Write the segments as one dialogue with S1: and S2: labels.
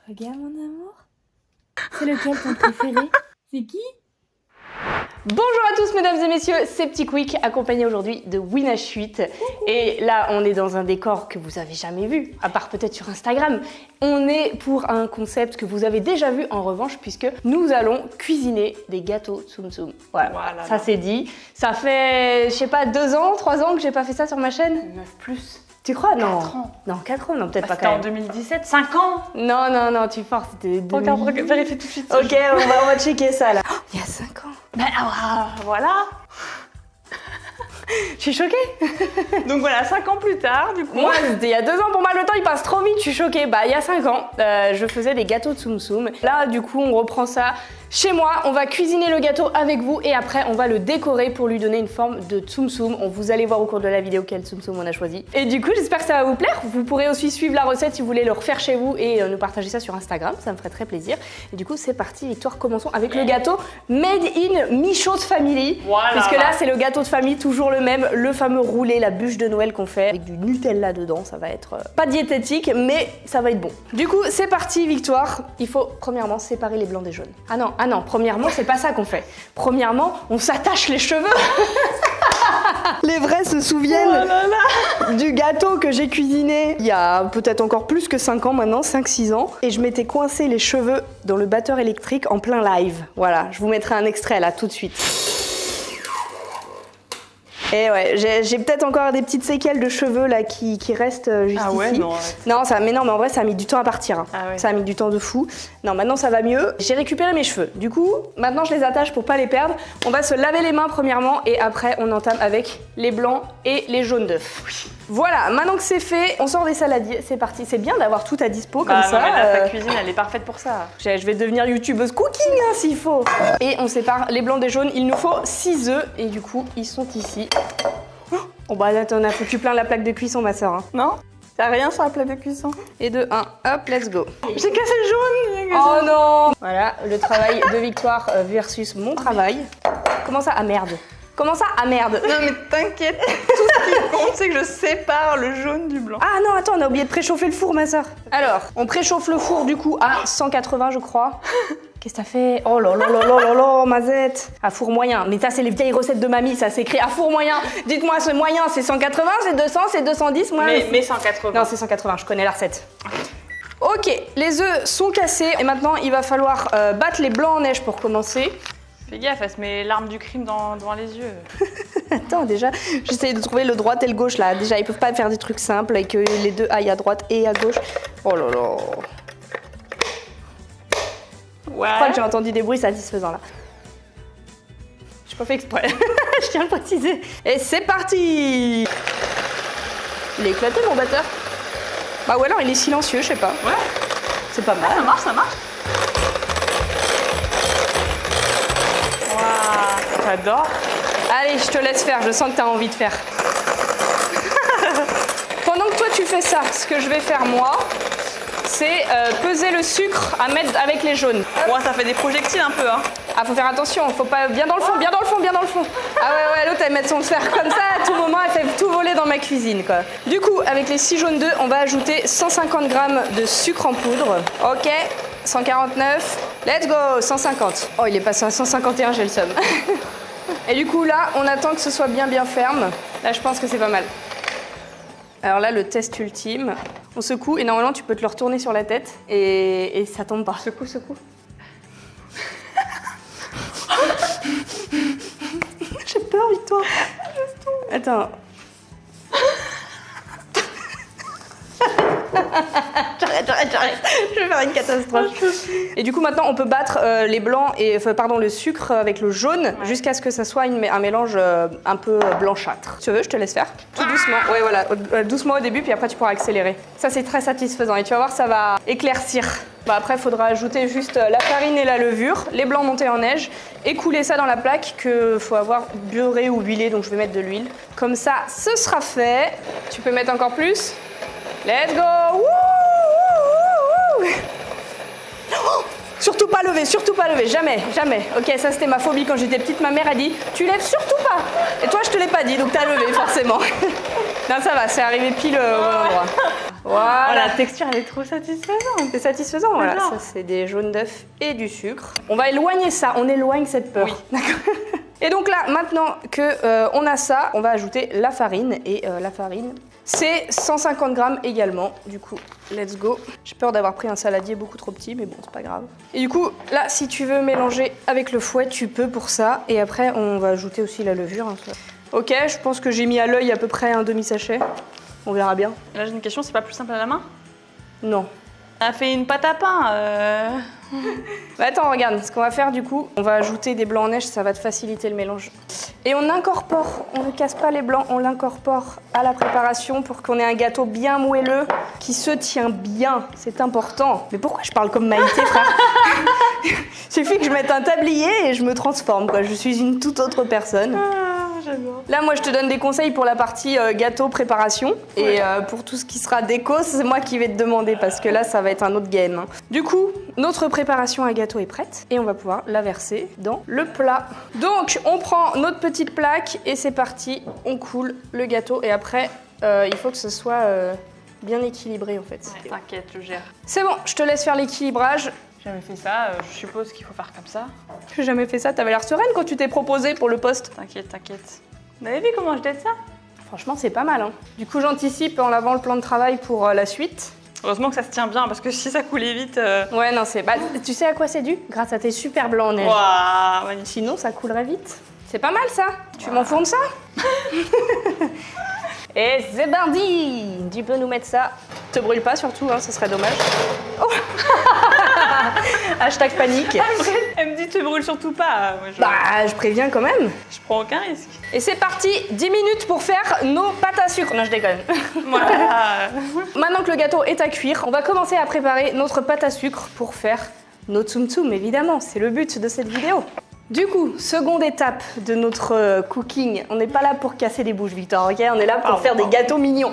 S1: Regarde mon amour. C'est lequel ton préféré? C'est qui?
S2: Bonjour à tous mesdames et messieurs, c'est Petit Quick, accompagné aujourd'hui de Winash 8. Et là on est dans un décor que vous avez jamais vu, à part peut-être sur Instagram. On est pour un concept que vous avez déjà vu en revanche, puisque nous allons cuisiner des gâteaux Tsum Tsum. Voilà, ça c'est dit. Ça fait, je sais pas, 2 ans, 3 ans que j'ai pas fait ça sur ma chaîne.
S3: 9 plus.
S2: Tu crois? Non.
S3: 4 ans.
S2: Non, 4 ans, non, peut-être pas quand
S3: C'était en
S2: même.
S3: 2017, 5 ans.
S2: Non, tu forces, c'était 2000.
S3: Regarde, vérifie tout de suite.
S2: Ok, on va checker ça là. Oh, il y a 5 ans.
S3: Ben voilà.
S2: Je suis choquée.
S3: Donc voilà, 5 ans plus tard, du coup.
S2: Moi, c'était il y a 2 ans, pour moi le temps il passe trop vite, je suis choquée. Bah il y a 5 ans, je faisais des gâteaux Tsum Tsum. Là du coup on reprend ça chez moi, on va cuisiner le gâteau avec vous et après on va le décorer pour lui donner une forme de Tsum Tsum. Vous allez voir au cours de la vidéo quel Tsum Tsum on a choisi. Et du coup j'espère que ça va vous plaire. Vous pourrez aussi suivre la recette si vous voulez le refaire chez vous et nous partager ça sur Instagram, ça me ferait très plaisir. Et du coup c'est parti Victoire, commençons avec le gâteau Made in Michaud's Family.
S3: Voilà.
S2: Puisque là c'est le gâteau de famille, toujours le même, le fameux roulé, la bûche de Noël qu'on fait avec du Nutella dedans. Ça va être pas diététique mais ça va être bon. Du coup c'est parti Victoire, il faut premièrement séparer les blancs des jaunes. Ah non, premièrement c'est pas ça qu'on fait. Premièrement on s'attache les cheveux. Les vrais se souviennent du gâteau que j'ai cuisiné il y a peut-être encore plus que 5 ans maintenant, 5-6 ans. Et je m'étais coincé les cheveux dans le batteur électrique en plein live. Voilà, je vous mettrai un extrait là tout de suite. Et ouais, j'ai peut-être encore des petites séquelles de cheveux là qui restent juste
S3: Ah ouais,
S2: ici.
S3: non.
S2: Mais en vrai ça a mis du temps à partir. Hein.
S3: Ah ouais.
S2: Ça a mis du temps de fou. Non, maintenant ça va mieux. J'ai récupéré mes cheveux. Du coup, maintenant je les attache pour pas les perdre. On va se laver les mains premièrement et après on entame avec les blancs et les jaunes d'œufs. Voilà, maintenant que c'est fait, on sort des saladiers, c'est parti. C'est bien d'avoir tout à dispo comme ça.
S3: Non, mais là, ta cuisine, elle est parfaite pour ça.
S2: Je vais devenir youtubeuse cooking hein, s'il faut. Et on sépare les blancs des jaunes. Il nous faut 6 œufs et du coup ils sont ici. Oh bah attends, on a foutu plein la plaque de cuisson ma soeur. Hein.
S3: Non? T'as rien sur la plaque de cuisson?
S2: Et de 1, hop, let's go.
S3: J'ai cassé le jaune.
S2: Oh non! Voilà, le travail de Victoire versus mon travail. Comment ça? Ah merde! Comment ça? Ah merde!
S3: Non mais t'inquiète, tout ce qui compte c'est que je sépare le jaune du blanc.
S2: Ah non, attends, on a oublié de préchauffer le four ma soeur. Alors, on préchauffe le four du coup à 180 je crois. Qu'est-ce que t'as fait? Oh là là là là là là, Mazette! À four moyen. Mais ça, c'est les vieilles recettes de mamie, ça s'écrit à four moyen. Dites-moi, ce moyen, c'est 180, c'est 200, c'est 210, moi.
S3: Mais 180.
S2: Non, c'est 180, je connais la recette. Ok, les œufs sont cassés et maintenant, il va falloir battre les blancs en neige pour commencer.
S3: Fais gaffe, elle se met l'arme du crime devant les yeux.
S2: Attends, déjà, j'essaye de trouver le droite et le gauche, là. Déjà, ils peuvent pas faire des trucs simples et que les deux aillent à droite et à gauche. Oh là là.
S3: Ouais.
S2: Je crois que j'ai entendu des bruits satisfaisants là. J'ai pas fait exprès, je tiens à le préciser. Et c'est parti! Il est éclaté mon batteur. Bah ou alors il est silencieux, je sais pas.
S3: Ouais.
S2: C'est pas mal.
S3: Ça marche, ça marche. Waouh, j'adore.
S2: Allez, je te laisse faire, je sens que t'as envie de faire. Pendant que toi tu fais ça, ce que je vais faire moi, c'est peser le sucre à mettre avec les jaunes.
S3: Ouais, ça fait des projectiles un peu, hein.
S2: Ah, faut faire attention, faut pas... Bien dans le fond, bien dans le fond, bien dans le fond. Ah ouais, l'autre elle met son fer comme ça, à tout moment elle fait tout voler dans ma cuisine quoi. Du coup, avec les 6 jaunes d'œufs, on va ajouter 150 g de sucre en poudre. Ok, 149, let's go, 150. Oh, il est passé à 151, j'ai le seum. Et du coup là, on attend que ce soit bien ferme. Là, je pense que c'est pas mal. Alors là, le test ultime, on secoue et normalement tu peux te le retourner sur la tête et ça tombe pas.
S3: Secoue.
S2: J'ai peur, Victoire. Attends. J'arrête. Je vais faire une catastrophe. Et du coup, maintenant, on peut battre les blancs et le sucre avec le jaune jusqu'à ce que ça soit un mélange un peu blanchâtre. Tu veux, je te laisse faire. Tout doucement. Ouais, voilà. Doucement au début, puis après, tu pourras accélérer. Ça, c'est très satisfaisant et tu vas voir, ça va éclaircir. Bah après, il faudra ajouter juste la farine et la levure, les blancs montés en neige et couler ça dans la plaque qu'il faut avoir beurré ou huilé, donc je vais mettre de l'huile. Comme ça, ce sera fait. Tu peux mettre encore plus. Let's go! Wouh, wouh, wouh. Oh, surtout pas lever, jamais. Ok, ça c'était ma phobie quand j'étais petite, ma mère a dit « Tu lèves surtout pas !» Et toi, je te l'ai pas dit, donc t'as levé forcément. Non, ça va, c'est arrivé pile au bon endroit. Voilà.
S3: Oh, la texture, elle est trop satisfaisante.
S2: C'est satisfaisant, voilà.
S3: J'adore.
S2: Ça, c'est des jaunes d'œufs et du sucre. On va éloigner ça, on éloigne cette peur.
S3: Oui.
S2: D'accord. Et donc là, maintenant que on a ça, on va ajouter la farine. Et la farine, c'est 150 grammes également. Du coup, let's go. J'ai peur d'avoir pris un saladier beaucoup trop petit, mais bon, c'est pas grave. Et du coup, là, si tu veux mélanger avec le fouet, tu peux pour ça. Et après, on va ajouter aussi la levure. Hein, ça. Ok, je pense que j'ai mis à l'œil à peu près un demi-sachet. On verra bien.
S3: Là, j'ai une question, c'est pas plus simple à la main?
S2: Non.
S3: On a fait une pâte à pain.
S2: Bah attends, regarde, ce qu'on va faire du coup, on va ajouter des blancs en neige, ça va te faciliter le mélange. Et on incorpore, on ne casse pas les blancs, on l'incorpore à la préparation pour qu'on ait un gâteau bien moelleux, qui se tient bien, c'est important. Mais pourquoi je parle comme Maïté, frère? Suffit que je mette un tablier et je me transforme, quoi. Je suis une toute autre personne.
S3: J'adore.
S2: Là, moi, je te donne des conseils pour la partie gâteau préparation. Et pour tout ce qui sera déco, c'est moi qui vais te demander parce que là, ça va être un autre game. Hein. Du coup, notre préparation à gâteau est prête et on va pouvoir la verser dans le plat. Donc, on prend notre petite plaque et c'est parti. On coule le gâteau et après, il faut que ce soit bien équilibré en fait.
S3: Ouais, t'inquiète, je gère.
S2: C'est bon, je te laisse faire l'équilibrage.
S3: J'ai jamais fait ça, je suppose qu'il faut faire comme ça.
S2: J'ai jamais fait ça. T'avais l'air sereine quand tu t'es proposée pour le poste.
S3: T'inquiète, t'inquiète. Vous avez vu comment je t'aide ça?
S2: Franchement, c'est pas mal. Hein. Du coup, j'anticipe en lavant le plan de travail pour la suite.
S3: Heureusement que ça se tient bien, parce que si ça coulait vite...
S2: Ouais, non, c'est... Bah, tu sais à quoi c'est dû? Grâce à tes super blancs en neige.
S3: Waouh, magnifique.
S2: Sinon, ça coulerait vite. C'est pas mal, ça. Tu m'enfournes ça? Et c'est parti. Tu peux nous mettre ça. Te brûle pas, surtout, hein, ce serait dommage. Oh. Hashtag panique.
S3: Elle me dit, te brûle surtout pas. Moi,
S2: Bah, je préviens quand même.
S3: je prends aucun risque.
S2: Et c'est parti, 10 minutes pour faire nos pâtes à sucre. Non, je déconne.
S3: Voilà.
S2: Maintenant que le gâteau est à cuire, on va commencer à préparer notre pâte à sucre pour faire nos tsum tsum, évidemment. C'est le but de cette vidéo. Du coup, seconde étape de notre cooking. On n'est pas là pour casser des bouches, Victor, ok? On est là pour faire des gâteaux mignons.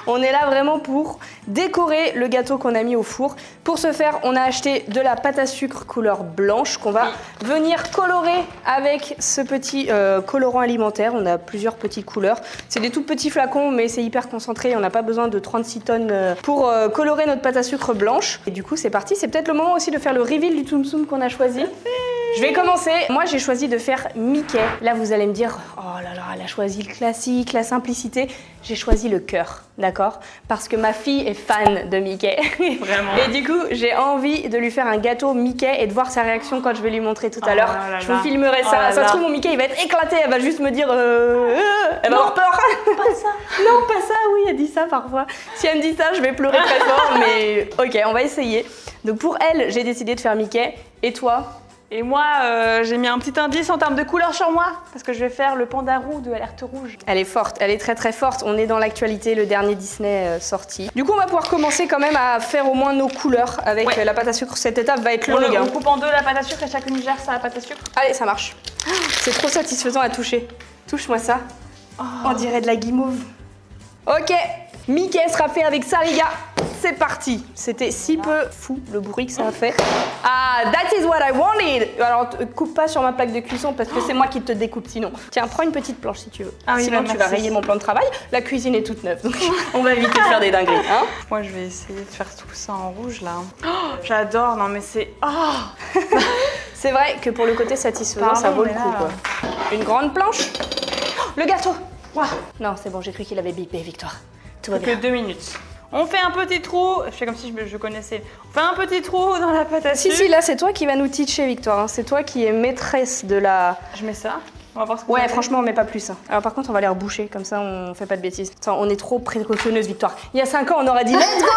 S2: On est là vraiment pour décorer le gâteau qu'on a mis au four. Pour ce faire, on a acheté de la pâte à sucre couleur blanche qu'on va venir colorer avec ce petit colorant alimentaire. On a plusieurs petites couleurs. C'est des tout petits flacons, mais c'est hyper concentré. On n'a pas besoin de 36 tonnes pour colorer notre pâte à sucre blanche. Et du coup, c'est parti. C'est peut-être le moment aussi de faire le reveal du tsum tsum qu'on a choisi. Je vais commencer. Moi, j'ai choisi de faire Mickey. Là, vous allez me dire, oh là là, elle a choisi le classique, la simplicité. J'ai choisi le cœur, d'accord? Parce que ma fille est fan de Mickey.
S3: Vraiment.
S2: Et du coup, j'ai envie de lui faire un gâteau Mickey et de voir sa réaction quand je vais lui montrer tout à l'heure.
S3: là
S2: Je vous
S3: là.
S2: filmerai
S3: Oh
S2: ça.
S3: là
S2: Ça
S3: là.
S2: se trouve, mon Mickey, il va être éclaté. Elle va juste me dire, elle va avoir peur.
S3: Pas ça.
S2: Non, pas ça, oui, elle dit ça parfois. Si elle me dit ça, je vais pleurer très fort, mais ok, on va essayer. Donc pour elle, j'ai décidé de faire Mickey. Et toi?
S3: Et moi, j'ai mis un petit indice en termes de couleur sur moi, parce que je vais faire le panda roux de Alerte Rouge.
S2: Elle est forte, elle est très très forte. On est dans l'actualité, le dernier Disney sorti. Du coup, on va pouvoir commencer quand même à faire au moins nos couleurs avec
S3: Ouais.
S2: la pâte à sucre. Cette étape va être
S3: On
S2: longue. Hein.
S3: coupe en deux la pâte à sucre et chacune gère sa pâte à sucre.
S2: Allez, ça marche. C'est trop satisfaisant à toucher. Touche-moi ça. On dirait de la guimauve. Ok, Mickey sera fait avec ça, les gars. C'est parti. C'était si peu fou le bruit que ça a fait. Ah, that is what I wanted. Alors, coupe pas sur ma plaque de cuisson parce que c'est moi qui te découpe sinon. Tiens, prends une petite planche si tu veux.
S3: Ah oui,
S2: sinon,
S3: bah,
S2: tu vas
S3: merci.
S2: rayer mon plan de travail. La cuisine est toute neuve, donc on va éviter de faire des dingueries. Hein.
S3: Moi, je vais essayer de faire tout ça en rouge, là. Oh, j'adore, non mais c'est... Oh,
S2: C'est vrai que pour le côté satisfaisant,
S3: Pardon,
S2: ça vaut le
S3: mais
S2: coup.
S3: là-
S2: Quoi. Une grande planche. Oh, le gâteau. Ouah. Non, c'est bon, j'ai cru qu'il avait bipé, Victoire. Tout va
S3: que
S2: bien.
S3: 2 minutes. On fait un petit trou, je fais comme si je connaissais. On fait un petit trou dans la pâte à
S2: Si,
S3: sucre.
S2: si, là, c'est toi qui vas nous teacher, Victoire. Hein. C'est toi qui es maîtresse de la...
S3: Je mets ça. On va voir ce que
S2: Ouais,
S3: ça fait.
S2: franchement, on met pas plus. Hein. Alors par contre, on va les reboucher, comme ça, on fait pas de bêtises. Attends, on est trop précautionneuse, Victoire. Il y a 5 ans, on aurait dit let's go,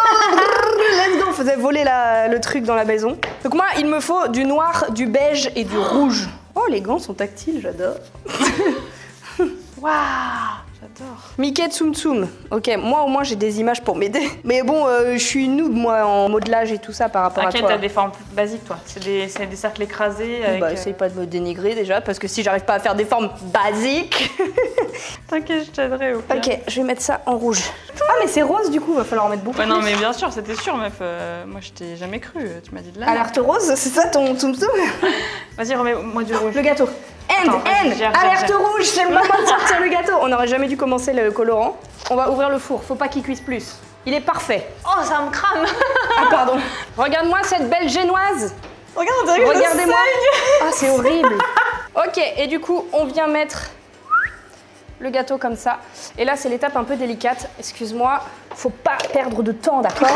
S2: let's go. On faisait voler le truc dans la maison. Donc moi, il me faut du noir, du beige et du rouge. Oh, les gants sont tactiles, j'adore.
S3: Waouh, j'adore.
S2: Mickey Tsum Tsum. Ok, moi au moins j'ai des images pour m'aider. Mais bon, je suis noob moi en modelage et tout ça par rapport à
S3: T'inquiète,
S2: toi.
S3: t'as des formes plus basiques, toi. C'est des cercles écrasés avec...
S2: Bah, essaye pas de me dénigrer déjà, parce que si j'arrive pas à faire des formes basiques.
S3: T'inquiète, je t'aiderai au pire.
S2: Ok, je vais mettre ça en rouge. Ah, mais c'est rose du coup, va falloir en mettre beaucoup.
S3: Ouais, non,
S2: plus.
S3: mais bien sûr, c'était sûr, meuf. Moi, je t'ai jamais cru. Tu m'as dit de là.
S2: Alerte rose, c'est ça ton Tsum Tsum?
S3: Vas-y, remets-moi du rouge.
S2: Le gâteau. End,
S3: Attends, vas-y,
S2: end,
S3: gère,
S2: alerte
S3: gère.
S2: rouge, c'est le moment de sortir le gâteau. On n'aurait jamais dû commencer le colorant. On va ouvrir le four, faut pas qu'il cuise plus. Il est parfait.
S3: Oh, ça me crame.
S2: Ah pardon. Regarde-moi cette belle génoise.
S3: Regarde, on dirait que je
S2: Regardez-moi.
S3: saigne.
S2: Ah, c'est horrible. Ok, et du coup, on vient mettre le gâteau comme ça. Et là, c'est l'étape un peu délicate. Excuse-moi, faut pas perdre de temps, d'accord?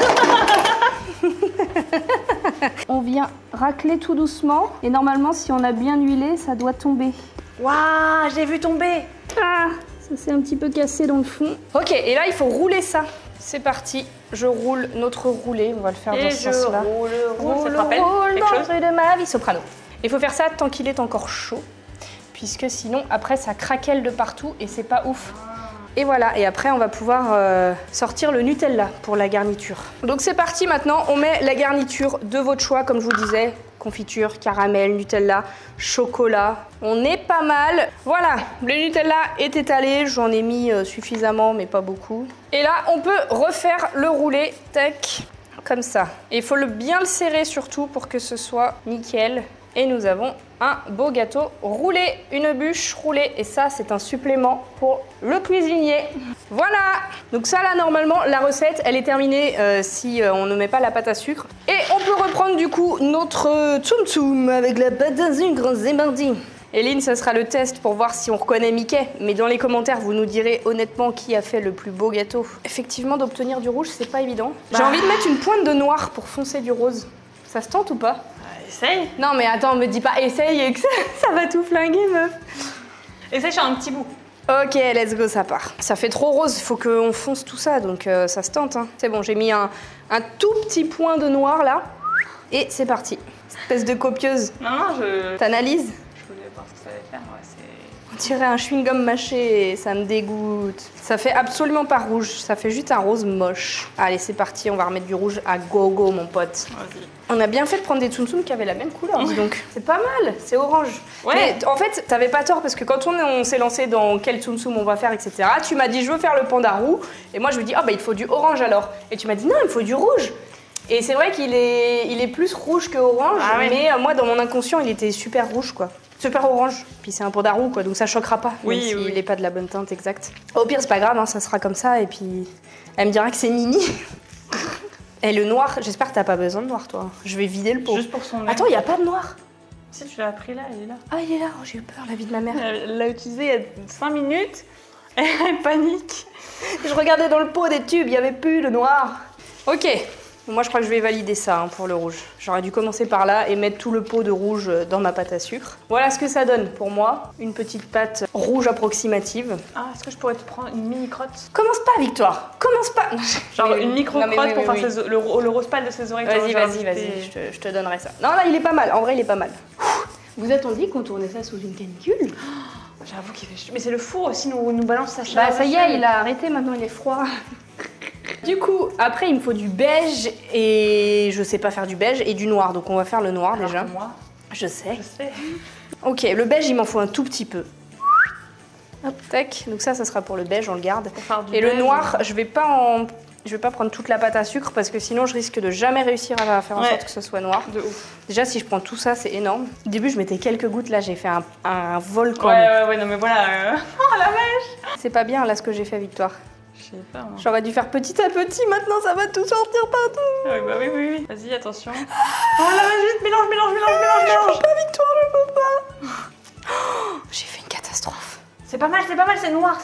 S2: On vient racler tout doucement. Et normalement, si on a bien huilé, ça doit tomber.
S3: Waouh, j'ai vu tomber.
S2: Ah, ça s'est un petit peu cassé dans le fond. Ok, et là, il faut rouler ça. C'est parti. Je roule notre roulé. On va le faire dans ce sens-là.
S3: Ça te rappelle quelque
S2: dans
S3: chose
S2: le de ma vie, soprano. Il faut faire ça tant qu'il est encore chaud, puisque sinon, après, ça craquelle de partout et c'est pas ouf. Et voilà, et après, on va pouvoir sortir le Nutella pour la garniture. Donc c'est parti maintenant, on met la garniture de votre choix, comme je vous disais. Confiture, caramel, Nutella, chocolat. On est pas mal. Voilà, le Nutella est étalé. J'en ai mis suffisamment, mais pas beaucoup. Et là, on peut refaire le roulé, tac, comme ça. Et il faut bien le serrer surtout pour que ce soit nickel. Et nous avons un beau gâteau roulé, une bûche roulée. Et ça, c'est un supplément pour le cuisinier. Voilà. Donc ça, là, normalement, la recette, elle est terminée si on ne met pas la pâte à sucre. Et on peut reprendre, du coup, notre Tsum Tsum avec la pâte à sucre zémardi. Eline, ça sera le test pour voir si on reconnaît Mickey. Mais dans les commentaires, vous nous direz honnêtement qui a fait le plus beau gâteau. Effectivement, d'obtenir du rouge, c'est pas évident. J'ai envie de mettre une pointe de noir pour foncer du rose. Ça se tente ou pas?
S3: Essaye.
S2: Non mais attends, me dis pas essaye et que ça va tout flinguer, meuf.
S3: Essaye sur un petit bout.
S2: Ok, let's go, ça part. Ça fait trop rose, il faut qu'on fonce tout ça, donc ça se tente. Hein. C'est bon, j'ai mis un tout petit point de noir là. Et c'est parti. Espèce de copieuse.
S3: Non, je...
S2: T'analyses?
S3: Je voulais voir ce que ça allait faire, ouais, c'est...
S2: On dirait un chewing-gum mâché et ça me dégoûte. Ça fait absolument pas rouge, ça fait juste un rose moche. Allez, c'est parti, on va remettre du rouge à gogo, mon pote.
S3: Vas-y.
S2: On a bien fait de prendre des Tsum Tsum qui avaient la même couleur, dis donc. C'est pas mal, c'est orange.
S3: Ouais.
S2: Mais en fait, t'avais pas tort parce que quand on s'est lancé dans quel Tsum Tsum on va faire, etc., tu m'as dit je veux faire le panda roux. Et moi je me dis, ah bah il faut du orange alors. Et tu m'as dit non, il faut du rouge. Et c'est vrai qu'il est plus rouge que orange,
S3: Ah ouais.
S2: mais moi dans mon inconscient il était super rouge quoi. Super orange. Puis c'est un panda roux quoi, donc ça choquera pas.
S3: Oui,
S2: même s'il
S3: oui.
S2: est pas de la bonne teinte exacte. Au pire, c'est pas grave, hein, ça sera comme ça et puis elle me dira que c'est Nini. Et le noir, j'espère que t'as pas besoin de noir toi. Je vais vider le pot.
S3: Juste pour son nez.
S2: Attends, il y a pas de noir.
S3: Si tu l'as pris là, il est là.
S2: Ah, il est là. Oh, j'ai eu peur, la vie de ma mère.
S3: Elle l'a utilisé il y a 5 minutes. Et elle panique.
S2: Je regardais dans le pot des tubes, il y avait plus de noir. Ok. Moi, je crois que je vais valider ça hein, pour le rouge. J'aurais dû commencer par là et mettre tout le pot de rouge dans ma pâte à sucre. Voilà ce que ça donne pour moi. Une petite pâte rouge approximative.
S3: Ah, est-ce que je pourrais te prendre une mini crotte?
S2: Commence pas, Victoire. Commence pas.
S3: Genre
S2: Mais-
S3: une micro
S2: non, mais
S3: crotte
S2: oui,
S3: pour
S2: oui,
S3: faire
S2: oui.
S3: le rose pâle de ses oreilles.
S2: Vas-y,
S3: Genre,
S2: vas-y,
S3: genre,
S2: vas-y. Je te donnerai ça. Non, là, il est pas mal. En vrai, il est pas mal. Vous attendiez qu'on tournait ça sous une canicule?
S3: J'avoue qu'il fait chaud. Mais c'est le four aussi, nous balance sa
S2: Bah
S3: chaleur.
S2: ça y est, il a arrêté, maintenant il est froid. Du coup, après il me faut du beige et je sais pas faire du beige et du noir, donc on va faire le noir
S3: Alors
S2: déjà.
S3: que Moi,
S2: Je sais.
S3: je sais.
S2: Ok, le beige il m'en faut un tout petit peu. Hop, tac. Donc ça sera pour le beige, on le garde.
S3: Pour faire du
S2: Et le
S3: beige,
S2: noir, je vais pas prendre toute la pâte à sucre parce que sinon je risque de jamais réussir à faire en
S3: Ouais.
S2: sorte que ce soit noir.
S3: De ouf.
S2: Déjà si je prends tout ça, c'est énorme. Au début je mettais quelques gouttes, là j'ai fait un volcan.
S3: Ouais, non mais voilà. Oh la vache.
S2: C'est pas bien là ce que j'ai fait, Victoire.
S3: Je sais pas. Moi.
S2: J'aurais dû faire petit à petit, maintenant ça va tout sortir partout.
S3: Ouais, bah oui. Vas-y, attention. Oh la vache, vite, mélange.
S2: Pas Victoire, je peux pas. Oh, j'ai fait une catastrophe.
S3: C'est pas mal, c'est noir.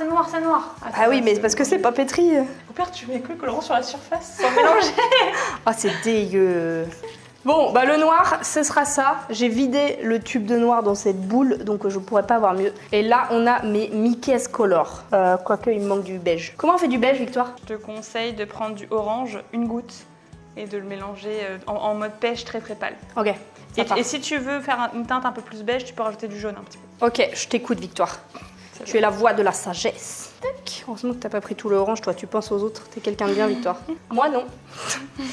S2: Ah oui, mais parce que c'est pas pétri.
S3: Au pire, tu mets que le colorant sur la surface sans mélanger.
S2: Ah, c'est dégueu. Bon, bah le noir, ce sera ça. J'ai vidé le tube de noir dans cette boule, donc je pourrais pas avoir mieux. Et là, on a mes Mickey's Color. Quoique, il me manque du beige. Comment on fait du beige, Victoire?
S3: Je te conseille de prendre du orange, une goutte, et de le mélanger en mode pêche très pâle.
S2: Ok, ça part.
S3: Et si tu veux faire une teinte un peu plus beige, tu peux rajouter du jaune un petit peu.
S2: Ok, je t'écoute, Victoire. Tu es la voix de la sagesse. Tac. Heureusement que t'as pas pris tout le orange, toi. Tu penses aux autres. T'es quelqu'un de bien, Victoire. Moi, non.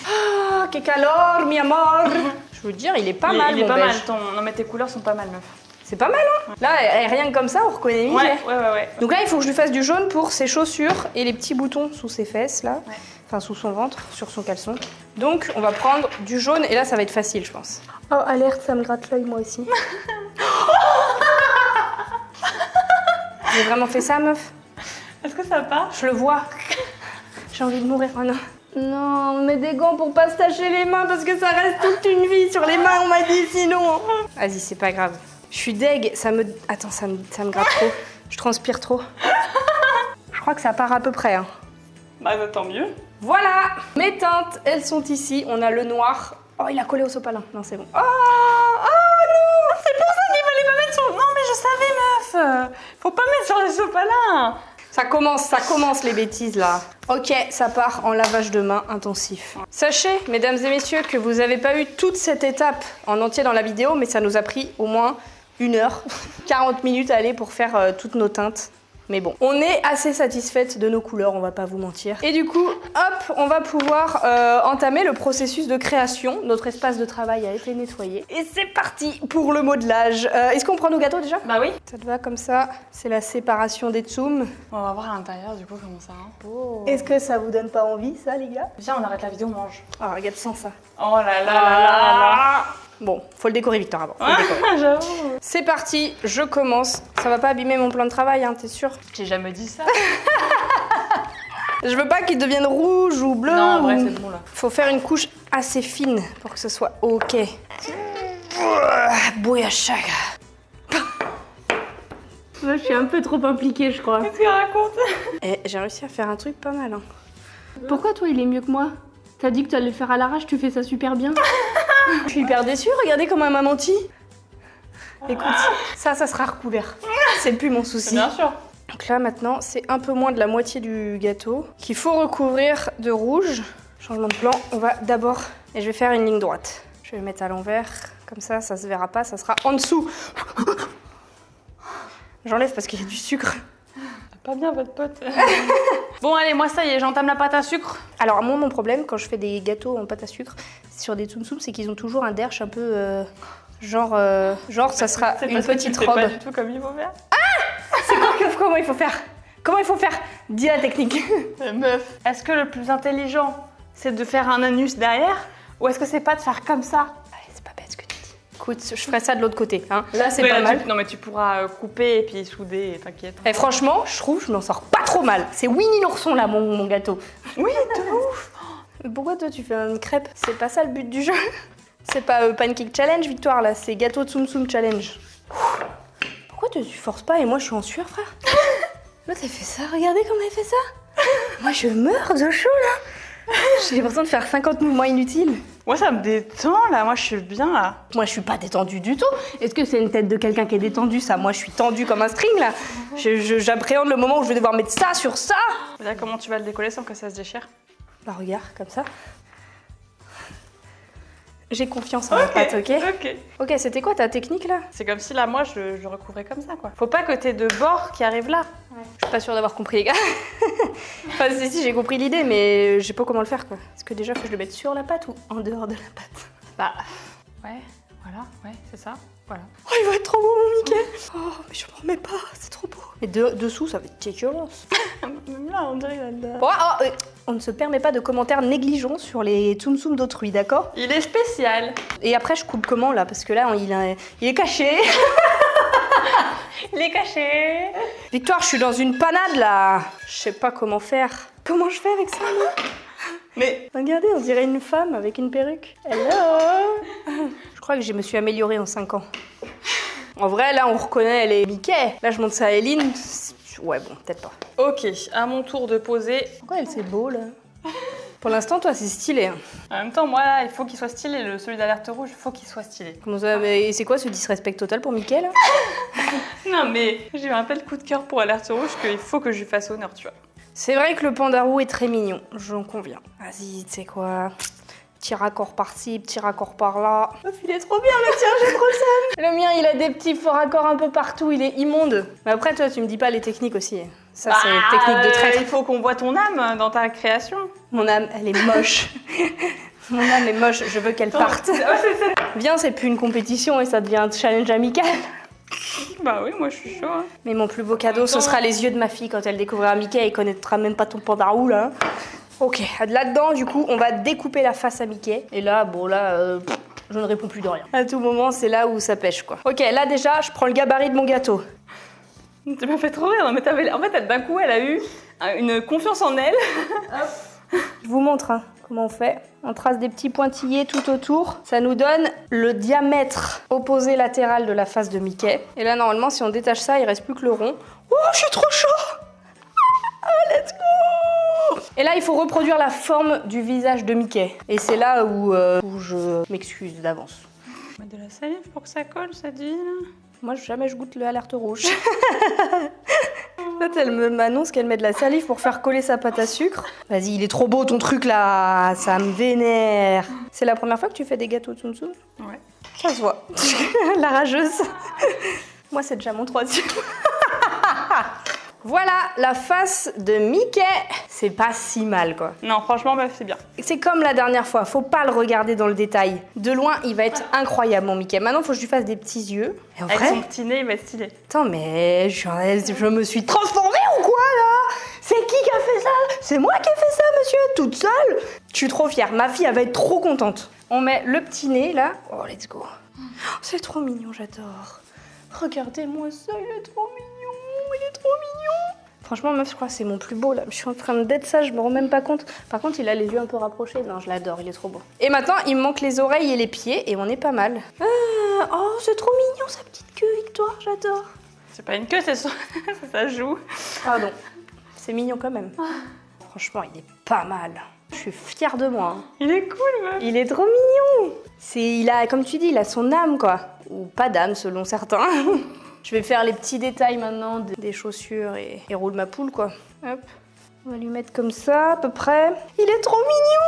S2: Ah, que calor, mi amor. Je veux dire, il est pas mal,
S3: Il est
S2: mon
S3: pas
S2: beige.
S3: mal, non mais tes couleurs sont pas mal, meuf.
S2: C'est pas mal, hein. Là, rien que comme ça, on reconnaît Mickey.
S3: Ouais.
S2: Donc là, il faut que je lui fasse du jaune pour ses chaussures et les petits boutons sous ses fesses, là.
S3: Ouais.
S2: Enfin, sous son ventre, sur son caleçon. Donc, on va prendre du jaune et là, ça va être facile, je pense. Oh, alerte, ça me gratte l'œil, moi aussi. J'ai vraiment fait ça, meuf?
S3: Est-ce que ça part?
S2: Je le vois. J'ai envie de mourir. Oh non. Non, on met des gants pour pas se tacher les mains parce que ça reste toute une vie sur les mains, on m'a dit sinon. Vas-y, c'est pas grave. Je suis deg, Attends, ça me gratte trop. Je transpire trop. Je crois que ça part à peu près. Hein.
S3: Bah, tant mieux.
S2: Voilà, mes teintes, elles sont ici. On a le noir. Oh, il a collé au sopalin. Non, c'est bon. Oh non,
S3: C'est pour ça qu'il fallait pas mettre sur... Non, mais je savais, meuf. Faut pas mettre sur le sopalin.
S2: Ça commence les bêtises là. Ok, ça part en lavage de mains intensif. Sachez, mesdames et messieurs, que vous n'avez pas eu toute cette étape en entier dans la vidéo, mais ça nous a pris au moins 1 heure, 40 minutes à aller pour faire toutes nos teintes. Mais bon, on est assez satisfaite de nos couleurs, on va pas vous mentir. Et du coup, hop, on va pouvoir entamer le processus de création. Notre espace de travail a été nettoyé. Et c'est parti pour le modelage. Est-ce qu'on prend nos gâteaux déjà?
S3: Bah oui.
S2: Ça te va comme ça? C'est la séparation des tsum.
S3: On va voir à l'intérieur, du coup, comment ça. Hein. Oh.
S2: Est-ce que ça vous donne pas envie, ça, les gars?
S3: Viens, on arrête la vidéo, on mange.
S2: Ah, regarde sans ça.
S3: Oh là là là là.
S2: Bon, faut le décorer, Victor, avant. Faut le décorer.
S3: J'avoue.
S2: C'est parti, je commence. Ça va pas abîmer mon plan de travail, hein, t'es sûr?
S3: J'ai jamais dit ça.
S2: Je veux pas qu'il devienne rouge ou bleu.
S3: Non, en vrai,
S2: ou...
S3: c'est bon là.
S2: Faut faire une couche assez fine pour que ce soit ok. Bouillachaga. Je suis un peu trop impliquée, je crois.
S3: Qu'est-ce qu'il raconte?
S2: Et j'ai réussi à faire un truc pas mal. Hein.
S1: Pourquoi toi il est mieux que moi? T'as dit que tu allais le faire à l'arrache, tu fais ça super bien.
S2: Je suis hyper déçue, regardez comment elle m'a menti. Écoute, ça sera recouvert. C'est plus mon souci.
S3: Bien sûr.
S2: Donc là maintenant, c'est un peu moins de la moitié du gâteau qu'il faut recouvrir de rouge. Changement de plan, on va d'abord... Et je vais faire une ligne droite. Je vais le mettre à l'envers, comme ça se verra pas, ça sera en dessous. J'enlève parce qu'il y a du sucre.
S3: Pas bien votre pote. Bon allez, moi ça y est, j'entame la pâte à sucre.
S2: Alors moi mon problème quand je fais des gâteaux en pâte à sucre sur des tsum tsum, c'est qu'ils ont toujours un derche un peu genre ça sera
S3: C'est
S2: une
S3: parce que
S2: petite
S3: tu fais
S2: robe.
S3: pas du tout comme il faut faire.
S2: Comment il faut faire? Comment il faut faire? Dis la technique.
S3: Meuf. Est-ce que le plus intelligent c'est de faire un anus derrière ou est-ce que c'est pas de faire comme ça?
S2: Allez, c'est pas bête ce que tu dis. Écoute, je ferai ça de l'autre côté. Hein. Là c'est
S3: Ouais,
S2: pas
S3: là,
S2: mal.
S3: Non mais tu pourras couper et puis souder, et t'inquiète.
S2: Et franchement, je trouve que je m'en sors pas trop mal. C'est Winnie l'ourson là mon gâteau.
S3: Oui, de ouf.
S2: Pourquoi toi tu fais une crêpe? C'est pas ça le but du jeu. C'est pas Pancake Challenge, Victoire, là, c'est Gâteau Tsum Tsum Challenge. Pourquoi tu forces pas et moi je suis en sueur, frère? L'autre elle fait ça, regardez comment elle fait ça. Moi je meurs de chaud là. J'ai l'impression de faire 50 mouvements inutiles.
S3: Moi ça me détend là, moi je suis bien là.
S2: Moi je suis pas détendue du tout. Est-ce que c'est une tête de quelqu'un qui est détendu ça? Moi je suis tendue comme un string là. J'appréhende le moment où je vais devoir mettre ça sur ça.
S3: Là comment tu vas le décoller sans que ça se déchire?
S2: Bah regarde, comme ça. J'ai confiance en la pâte, ok? Ok, c'était quoi ta technique là?
S3: C'est comme si là, moi, je recouvrais comme ça, quoi. Faut pas que t'aies de bords qui arrivent là.
S2: Ouais. Je suis pas sûre d'avoir compris, les gars. Enfin, si, j'ai compris l'idée, mais je sais pas comment le faire, quoi. Est-ce que déjà, faut que je le mette sur la pâte ou en dehors de la pâte?
S3: Bah, ouais, voilà, ouais, c'est ça, voilà.
S2: Oh, il va être trop beau, mon Mickey! Oh, mais je m'en remets pas, c'est trop beau. Et dessous, ça va être dégueulasse.
S3: Même là, on dirait là.
S2: Bon, on ne se permet pas de commentaires négligents sur les tsum tsum d'autrui, d'accord?
S3: Il est spécial.
S2: Et après, je coupe comment, là? Parce que là, il est caché.
S3: Il est caché.
S2: Victoire, je suis dans une panade, là. Je sais pas comment faire. Comment je fais avec ça, moi?
S3: Mais
S2: Regardez, on dirait une femme avec une perruque. Hello! Je crois que je me suis améliorée en 5 ans. En vrai, là, on reconnaît les Mickey. Là, je montre ça à Eline. Ouais, bon, peut-être pas.
S3: ok, à mon tour de poser.
S2: Pourquoi elle, c'est beau, là? Pour l'instant, toi, c'est stylé. Hein.
S3: En même temps, moi, là, il faut qu'il soit stylé. Celui d'alerte rouge, il faut qu'il soit stylé.
S2: Comment ça? Mais c'est quoi ce disrespect total pour Mickey, là?
S3: Non, mais j'ai eu un tel coup de cœur pour alerte rouge qu'il faut que je lui fasse honneur, tu vois.
S2: C'est vrai que le pandarou est très mignon, j'en conviens. Vas-y, tu sais quoi? Petit raccord par-ci, petit raccord par-là. Il est trop bien le tien, j'ai trop le seum. Le mien, il a des petits faux raccords un peu partout, il est immonde. Mais après, toi, tu me dis pas les techniques aussi. Ça, c'est technique de traître.
S3: Il faut qu'on voit ton âme dans ta création.
S2: Mon âme, elle est moche. Mon âme est moche, je veux qu'elle parte. Viens, c'est plus une compétition et ça devient un challenge amical.
S3: Bah oui, moi je suis chaud. Hein.
S2: Mais mon plus beau cadeau, ce sera les yeux de ma fille quand elle découvrira Mickey et connaîtra même pas ton pandarou là. Ok, là-dedans, du coup, on va découper la face à Mickey. Et là, bon, là, je ne réponds plus de rien. À tout moment, c'est là où ça pêche, quoi. Ok, là déjà, je prends le gabarit de mon gâteau.
S3: Tu m'as fait trop rire. Non, mais en fait, d'un coup, elle a eu une confiance en elle.
S2: Je vous montre hein, comment on fait. On trace des petits pointillés tout autour. Ça nous donne le diamètre opposé latéral de la face de Mickey. Et là, normalement, si on détache ça, il reste plus que le rond. Oh, je suis trop chaud! Let's go! Et là, il faut reproduire la forme du visage de Mickey. Et c'est là où je m'excuse d'avance.
S3: Mettre de la salive pour que ça colle, ça dit là.
S2: Moi, jamais je goûte l'alerte rouge. Là, elle m'annonce qu'elle met de la salive pour faire coller sa pâte à sucre. Vas-y, il est trop beau ton truc là, ça me vénère. C'est la première fois que tu fais des gâteaux Tsum Tsum?
S3: Ouais.
S2: Ça se voit. La rageuse. Moi, c'est déjà mon 3e. Voilà la face de Mickey. C'est pas si mal quoi.
S3: Non, franchement, meuf, c'est bien.
S2: C'est comme la dernière fois, faut pas le regarder dans le détail. De loin, il va être incroyable mon Mickey. Maintenant, faut que je lui fasse des petits yeux. Et en
S3: Avec
S2: vrai...
S3: son petit nez, il va être stylé.
S2: Attends, mais je me suis transformée ou quoi là? C'est qui a fait ça? C'est moi qui ai fait ça, monsieur, toute seule? Je suis trop fière. Ma fille, elle va être trop contente. On met le petit nez là. Oh, let's go. Oh, c'est trop mignon, j'adore. Regardez-moi ça, il est trop mignon. Il est trop mignon. Franchement, meuf, je crois que c'est mon plus beau là. Je suis en train d'être ça, je me rends même pas compte. Par contre, il a les yeux un peu rapprochés. Non, je l'adore, il est trop beau. Et maintenant, il me manque les oreilles et les pieds et on est pas mal. Ah, oh, c'est trop mignon sa petite queue, Victoire, j'adore.
S3: C'est pas une queue, c'est ça, ça joue.
S2: Pardon, c'est mignon quand même. Franchement, il est pas mal. Je suis fière de moi. Hein.
S3: Il est cool, meuf.
S2: Il est trop mignon. Il a, comme tu dis, il a son âme quoi. Ou pas d'âme selon certains. Je vais faire les petits détails maintenant des chaussures et roule ma poule quoi. Hop, on va lui mettre comme ça à peu près. Il est trop mignon,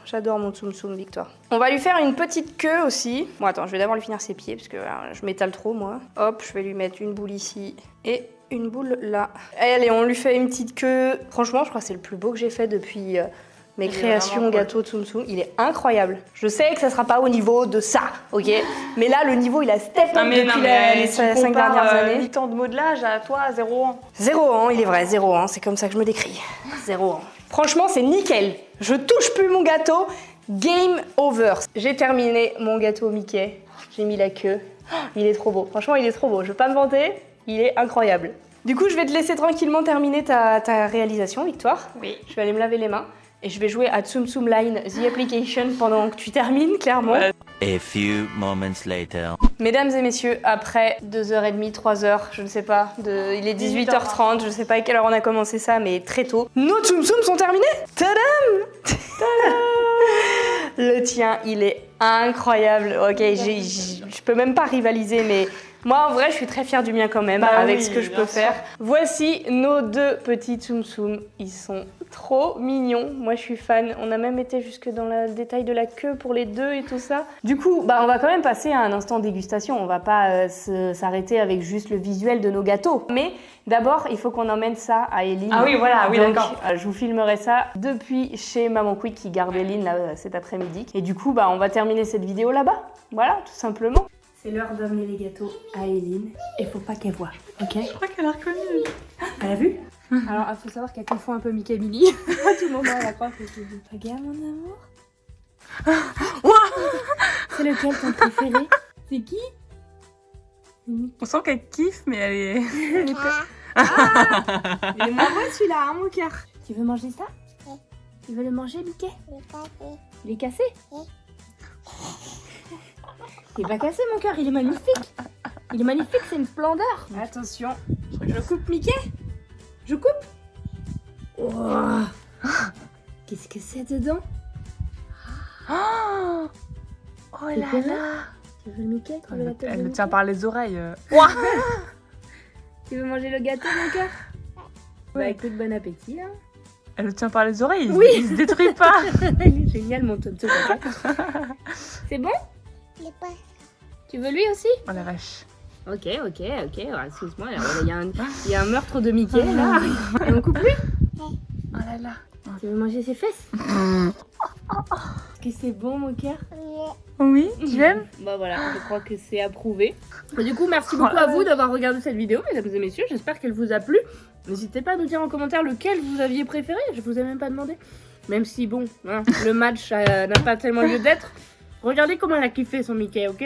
S2: j'adore mon Tsum Tsum Victoire. On va lui faire une petite queue aussi. Bon attends, je vais d'abord lui finir ses pieds parce que je m'étale trop moi. Hop, je vais lui mettre une boule ici et une boule là. Allez, on lui fait une petite queue. Franchement, je crois que c'est le plus beau que j'ai fait depuis... mes créations gâteaux Tsum Tsum, il est incroyable. Je sais que ça sera pas au niveau de ça, ok? Mais là, le niveau, il a step up depuis les 5 dernières années.
S3: 8 ans de modelage à toi, 0 ans.
S2: 0 ans, il est vrai, 0 ans, c'est comme ça que je me décris. 0 ans. Franchement, c'est nickel. Je touche plus mon gâteau. Game over. J'ai terminé mon gâteau Mickey. J'ai mis la queue. Il est trop beau. Franchement, il est trop beau. Je vais pas me vanter, il est incroyable. Du coup, je vais te laisser tranquillement terminer ta réalisation, Victoire.
S3: Oui.
S2: Je vais aller me laver les mains. Et je vais jouer à Tsum Tsum Line, The Application, pendant que tu termines, clairement.
S3: Ouais.
S4: A few moments later.
S2: Mesdames et messieurs, après 2h30, 3h, je ne sais pas, il est 18h30, je ne sais pas à quelle heure on a commencé ça, mais très tôt. Nos Tsum Tsum sont terminés. Tadam! Le tien, il est incroyable. Ok, je peux même pas rivaliser, mais... Moi, en vrai, je suis très fière du mien quand même, avec ce que je peux faire. Voici nos 2 petits Tsum Tsum. Ils sont trop mignons. Moi, je suis fan. On a même été jusque dans le détail de la queue pour les 2 et tout ça. Du coup, on va quand même passer à un instant dégustation. On va pas s'arrêter avec juste le visuel de nos gâteaux. Mais d'abord, il faut qu'on emmène ça à Eline.
S3: Ah oui, voilà, oui,
S2: donc,
S3: d'accord.
S2: Je vous filmerai ça depuis chez Maman Quick qui garde Eline là, cet après-midi. Et du coup, on va terminer cette vidéo là-bas. Voilà, tout simplement. C'est l'heure d'amener les gâteaux à Eline. Et faut pas qu'elle voie, ok?
S3: Je crois qu'elle a reconnu.
S2: Elle a vu? Alors, il faut savoir qu'elle confond un peu Mickey et Minnie. À tout moment, elle va croire que c'est du... Regarde, mon amour. C'est lequel ton préféré? C'est qui?
S3: On sent qu'elle kiffe, mais elle est...
S2: Il est moins beau celui-là, hein, mon cœur. Tu veux manger ça?
S5: Oui.
S2: Tu veux le manger, Mickey? Il est cassé?
S5: Oui.
S2: Il est pas cassé, mon cœur, il est magnifique. Il est magnifique, c'est une splendeur. Attention, je coupe Mickey. Je coupe. Oh. Qu'est-ce que c'est dedans?
S3: Oh là là.
S2: Tu veux le Mickey? Tu veux la tête de
S3: Elle le
S2: Mickey?
S3: tient par les oreilles.
S2: Tu veux manger le gâteau, mon cœur? Bah écoute, bon appétit. Hein.
S3: Elle le tient par les oreilles,
S2: Oui.
S3: il se détruit pas.
S2: Il est génial, mon tonton. C'est bon? Tu veux lui aussi?
S3: Oh la vache.
S2: Ok. Alors, excuse-moi, il y a un meurtre de Mickey là. Et on coupe lui?
S3: Oh là là.
S2: Tu veux manger ses fesses? Est-ce que c'est bon, mon cœur?
S3: Oui, tu aimes?
S2: Bah voilà, je crois que c'est approuvé. Et du coup, merci beaucoup à vous d'avoir regardé cette vidéo, mesdames et messieurs. J'espère qu'elle vous a plu. N'hésitez pas à nous dire en commentaire lequel vous aviez préféré. Je vous ai même pas demandé. Même si, bon, hein, le match n'a pas tellement lieu d'être. Regardez comment elle a kiffé son Mickey, ok?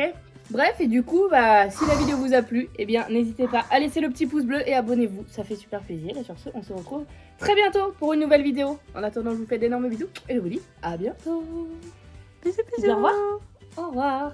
S1: Bref, et du coup, bah, si la vidéo vous a plu, eh bien, n'hésitez pas à laisser le petit pouce bleu et abonnez-vous. Ça fait super plaisir. Et sur ce, on se retrouve très bientôt pour une nouvelle vidéo. En attendant, je vous fais d'énormes bisous et je vous dis à bientôt.
S3: Bisous,
S1: Au revoir. Au revoir.